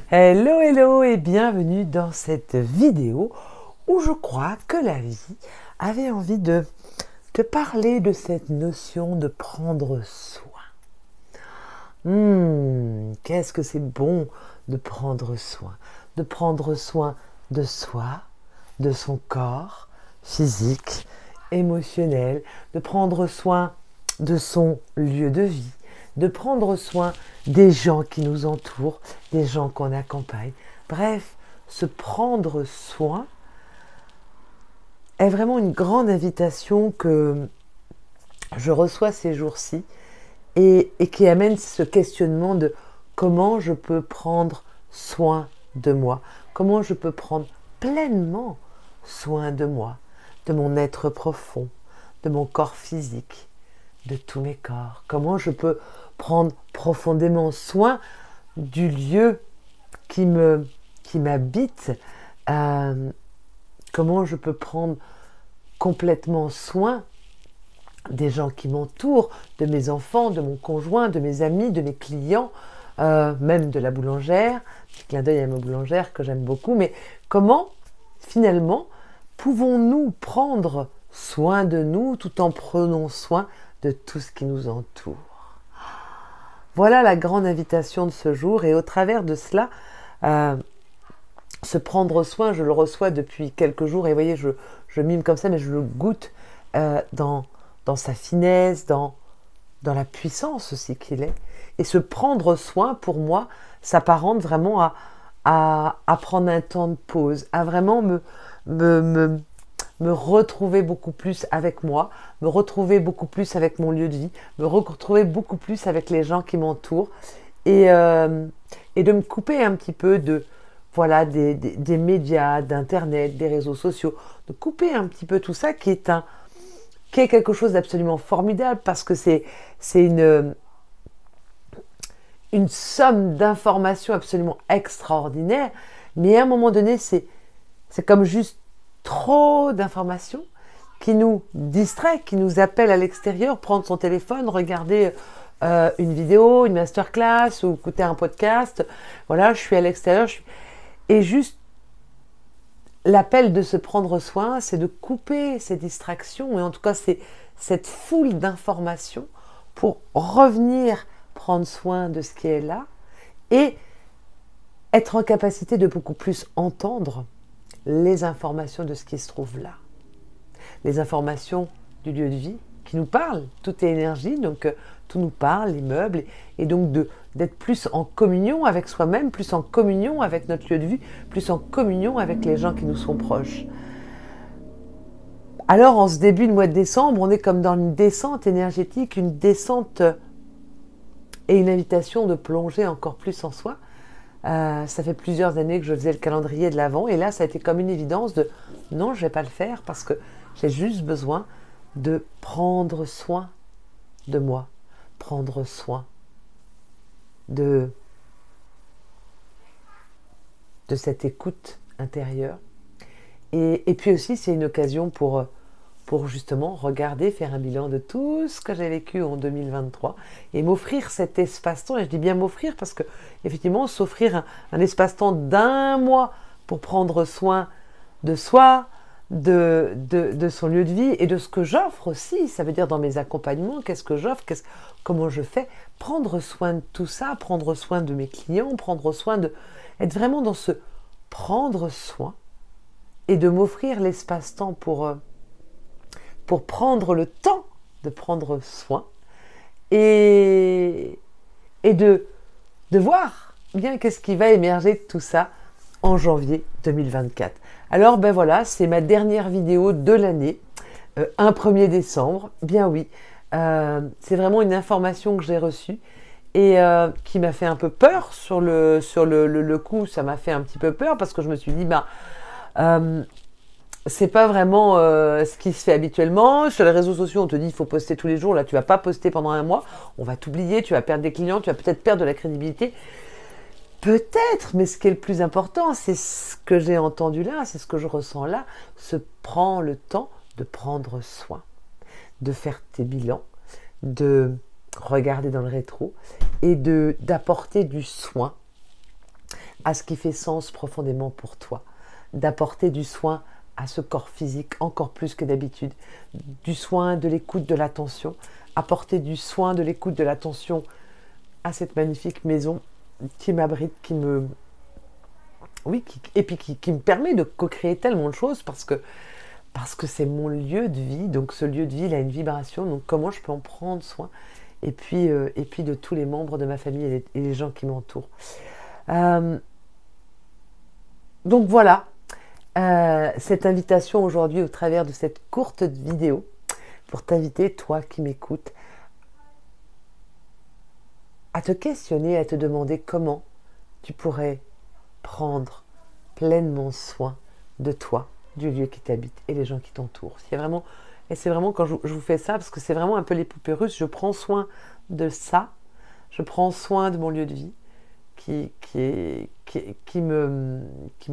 Hello, hello et bienvenue dans cette vidéo où je crois que la vie avait envie de te parler de cette notion de prendre soin. Qu'est-ce que c'est bon de prendre soin? De prendre soin de soi, de son corps physique, émotionnel, de prendre soin de son lieu de vie, de prendre soin des gens qui nous entourent, des gens qu'on accompagne. Bref, se prendre soin est vraiment une grande invitation que je reçois ces jours-ci et qui amène ce questionnement de comment je peux prendre soin de moi, comment je peux prendre pleinement soin de moi, de mon être profond, de mon corps physique, de tous mes corps, comment je peux prendre profondément soin du lieu qui m'habite, comment je peux prendre complètement soin des gens qui m'entourent, de mes enfants, de mon conjoint, de mes amis, de mes clients, même de la boulangère, petit clin d'œil à ma boulangère que j'aime beaucoup, mais comment finalement pouvons-nous prendre soin de nous tout en prenant soin de tout ce qui nous entoure? Voilà la grande invitation de ce jour, et au travers de cela, se prendre soin, je le reçois depuis quelques jours, et vous voyez, je mime comme ça, mais je le goûte dans sa finesse, dans la puissance aussi qu'il est. Et se prendre soin, pour moi, s'apparente vraiment à prendre un temps de pause, à vraiment me retrouver beaucoup plus avec moi, me retrouver beaucoup plus avec mon lieu de vie, me retrouver beaucoup plus avec les gens qui m'entourent, et de me couper un petit peu des médias, d'internet, des réseaux sociaux, de couper un petit peu tout ça qui est quelque chose d'absolument formidable, parce que c'est une somme d'informations absolument extraordinaire, mais à un moment donné, c'est comme juste trop d'informations qui nous distrait, qui nous appelle à l'extérieur, prendre son téléphone, regarder une vidéo, une masterclass ou écouter un podcast. Voilà, je suis à l'extérieur, et juste l'appel de se prendre soin, c'est de couper ces distractions, et en tout cas c'est cette foule d'informations pour revenir prendre soin de ce qui est là et être en capacité de beaucoup plus entendre les informations de ce qui se trouve là. Les informations du lieu de vie qui nous parlent, tout est énergie, donc tout nous parle, les meubles, et donc d'être plus en communion avec soi-même, plus en communion avec notre lieu de vie, plus en communion avec les gens qui nous sont proches. Alors en ce début de mois de décembre, on est comme dans une descente énergétique, une descente et une invitation de plonger encore plus en soi. Ça fait plusieurs années que je faisais le calendrier de l'Avent, et là ça a été comme une évidence de non, je ne vais pas le faire parce que j'ai juste besoin de prendre soin de moi, prendre soin de cette écoute intérieure. Et puis aussi, c'est une occasion pour justement regarder, faire un bilan de tout ce que j'ai vécu en 2023 et m'offrir cet espace-temps. Et je dis bien m'offrir parce que, effectivement, s'offrir un espace-temps d'un mois pour prendre soin de soi, de son lieu de vie et de ce que j'offre aussi. Ça veut dire dans mes accompagnements, qu'est-ce que j'offre, comment je fais, prendre soin de tout ça, prendre soin de mes clients, prendre soin être vraiment dans ce prendre soin et de m'offrir l'espace-temps pour prendre le temps de prendre soin et de voir bien qu'est-ce qui va émerger de tout ça en janvier 2024. Alors ben voilà, c'est ma dernière vidéo de l'année, un 1er décembre, bien oui. C'est vraiment une information que j'ai reçue et qui m'a fait un peu peur sur le coup. Ça m'a fait un petit peu peur parce que je me suis dit, c'est pas vraiment ce qui se fait habituellement. Sur les réseaux sociaux, on te dit il faut poster tous les jours. Là, tu vas pas poster pendant un mois. On va t'oublier, tu vas perdre des clients, tu vas peut-être perdre de la crédibilité. Peut-être, mais ce qui est le plus important, c'est ce que j'ai entendu là, c'est ce que je ressens là. Se prends le temps de prendre soin, de faire tes bilans, de regarder dans le rétro et d'apporter du soin à ce qui fait sens profondément pour toi, d'apporter du soin à ce corps physique encore plus que d'habitude, du soin, de l'écoute, de l'attention, apporter du soin, de l'écoute, de l'attention à cette magnifique maison qui m'abrite, et puis qui me permet de co-créer tellement de choses parce que c'est mon lieu de vie, donc ce lieu de vie il a une vibration, donc comment je peux en prendre soin, et puis de tous les membres de ma famille et les gens qui m'entourent. Donc voilà, cette invitation aujourd'hui au travers de cette courte vidéo pour t'inviter, toi qui m'écoutes, à te questionner, à te demander comment tu pourrais prendre pleinement soin de toi, du lieu qui t'habite et les gens qui t'entourent. Et c'est vraiment quand je vous fais ça, parce que c'est vraiment un peu les poupées russes, je prends soin de ça, je prends soin de mon lieu de vie qui me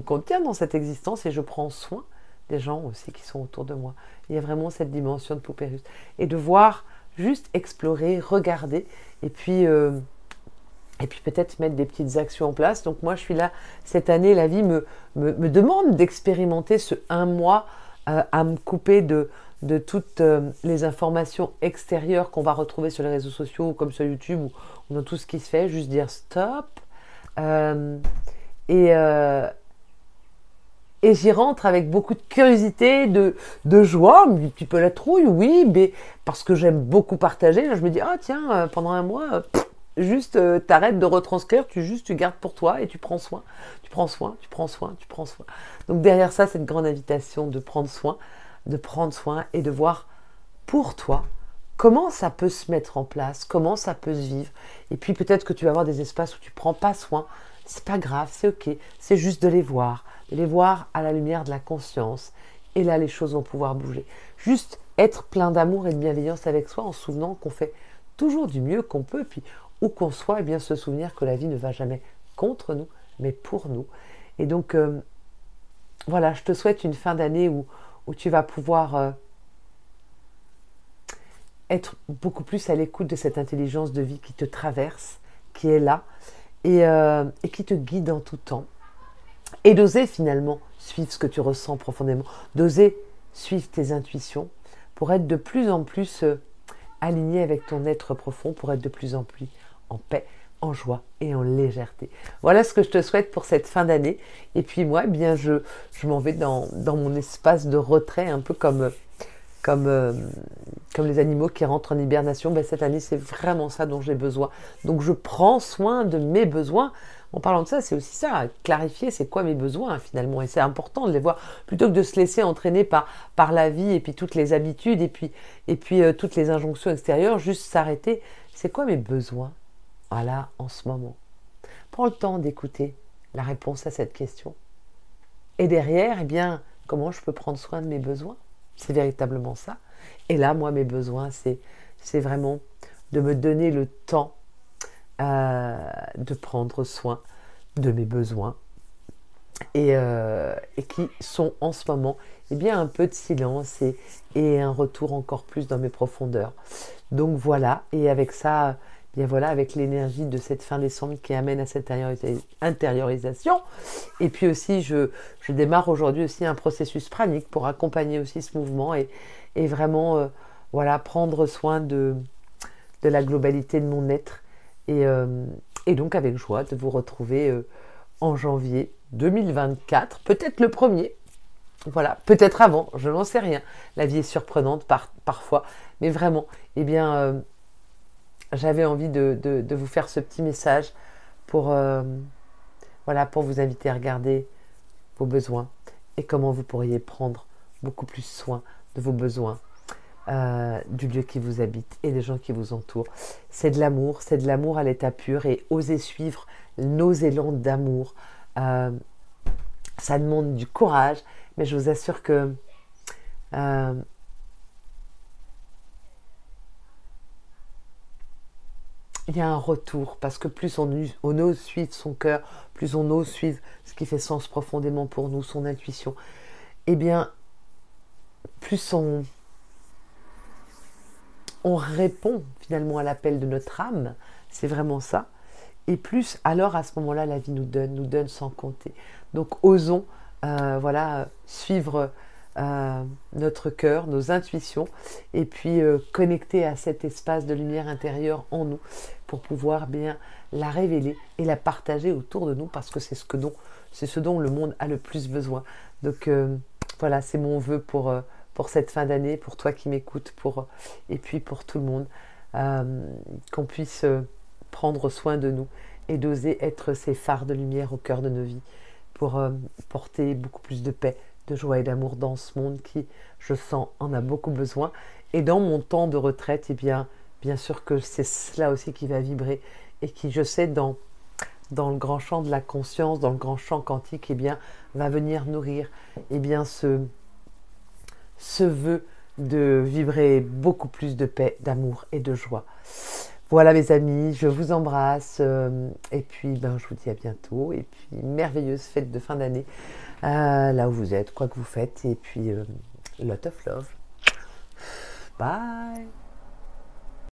contient dans cette existence et je prends soin des gens aussi qui sont autour de moi. Il y a vraiment cette dimension de poupée russe. Et de voir, juste explorer, regarder et puis peut-être mettre des petites actions en place. Donc moi je suis là, cette année la vie me demande d'expérimenter ce 1 mois à me couper de toutes les informations extérieures qu'on va retrouver sur les réseaux sociaux comme sur YouTube ou dans tout ce qui se fait, juste dire stop. Et j'y rentre avec beaucoup de curiosité, de joie, un petit peu la trouille, oui, mais parce que j'aime beaucoup partager. Là, je me dis, ah tiens, pendant 1 mois, juste t'arrêtes de retranscrire, tu gardes pour toi et tu prends soin. Tu prends soin, tu prends soin, tu prends soin. Donc derrière ça, cette grande invitation de prendre soin et de voir pour toi comment ça peut se mettre en place, comment ça peut se vivre. Et puis peut-être que tu vas avoir des espaces où tu prends pas soin. C'est pas grave, c'est ok. C'est juste de les voir à la lumière de la conscience. Et là, les choses vont pouvoir bouger. Juste être plein d'amour et de bienveillance avec soi en se souvenant qu'on fait toujours du mieux qu'on peut. Puis où qu'on soit, eh bien se souvenir que la vie ne va jamais contre nous, mais pour nous. Et donc, voilà, je te souhaite une fin d'année où tu vas pouvoir être beaucoup plus à l'écoute de cette intelligence de vie qui te traverse, qui est là, et qui te guide en tout temps. Et d'oser finalement suivre ce que tu ressens profondément, d'oser suivre tes intuitions pour être de plus en plus aligné avec ton être profond, pour être de plus en plus en paix, en joie et en légèreté. Voilà ce que je te souhaite pour cette fin d'année. Et puis moi, eh bien, je m'en vais dans mon espace de retrait, un peu comme les animaux qui rentrent en hibernation. Ben, cette année, c'est vraiment ça dont j'ai besoin. Donc je prends soin de mes besoins. En parlant de ça, c'est aussi ça, clarifier c'est quoi mes besoins finalement. Et c'est important de les voir, plutôt que de se laisser entraîner par la vie et puis toutes les habitudes et puis toutes les injonctions extérieures, juste s'arrêter. C'est quoi mes besoins? Voilà, en ce moment. Prends le temps d'écouter la réponse à cette question. Et derrière, eh bien, comment je peux prendre soin de mes besoins? C'est véritablement ça. Et là, moi, mes besoins, c'est vraiment de me donner le temps de prendre soin de mes besoins et qui sont en ce moment eh bien, un peu de silence et un retour encore plus dans mes profondeurs. Donc voilà, et avec ça, eh bien voilà, avec l'énergie de cette fin décembre qui amène à cette intériorisation. Et puis aussi, je démarre aujourd'hui aussi un processus pranique pour accompagner aussi ce mouvement et vraiment voilà, prendre soin de la globalité de mon être. Et donc avec joie de vous retrouver en janvier 2024, peut-être le 1er, voilà, peut-être avant, je n'en sais rien. La vie est surprenante parfois, mais vraiment, eh bien, j'avais envie de vous faire ce petit message pour vous inviter à regarder vos besoins et comment vous pourriez prendre beaucoup plus soin de vos besoins, du lieu qui vous habite et des gens qui vous entourent. C'est de l'amour à l'état pur, et oser suivre nos élans d'amour. Ça demande du courage, mais je vous assure que il y a un retour, parce que plus on ose suivre son cœur, plus on ose suivre ce qui fait sens profondément pour nous, son intuition, eh bien, plus on répond finalement à l'appel de notre âme, c'est vraiment ça. et plus alors à ce moment-là la vie nous donne sans compter. Donc osons voilà, suivre notre cœur, nos intuitions, et puis connecter à cet espace de lumière intérieure en nous pour pouvoir bien la révéler et la partager autour de nous, parce que c'est ce dont le monde a le plus besoin. Donc voilà, c'est mon vœu pour cette fin d'année, pour toi qui m'écoutes, et puis pour tout le monde, qu'on puisse prendre soin de nous et d'oser être ces phares de lumière au cœur de nos vies pour porter beaucoup plus de paix, de joie et d'amour dans ce monde qui, je sens, en a beaucoup besoin. Et dans mon temps de retraite, eh bien sûr que c'est cela aussi qui va vibrer et qui, je sais, dans le grand champ de la conscience, dans le grand champ quantique, eh bien, va venir nourrir eh bien, ce vœu de vibrer beaucoup plus de paix, d'amour et de joie. Voilà mes amis, je vous embrasse et puis je vous dis à bientôt, et puis merveilleuse fête de fin d'année là où vous êtes, quoi que vous faites, et puis lot of love. Bye.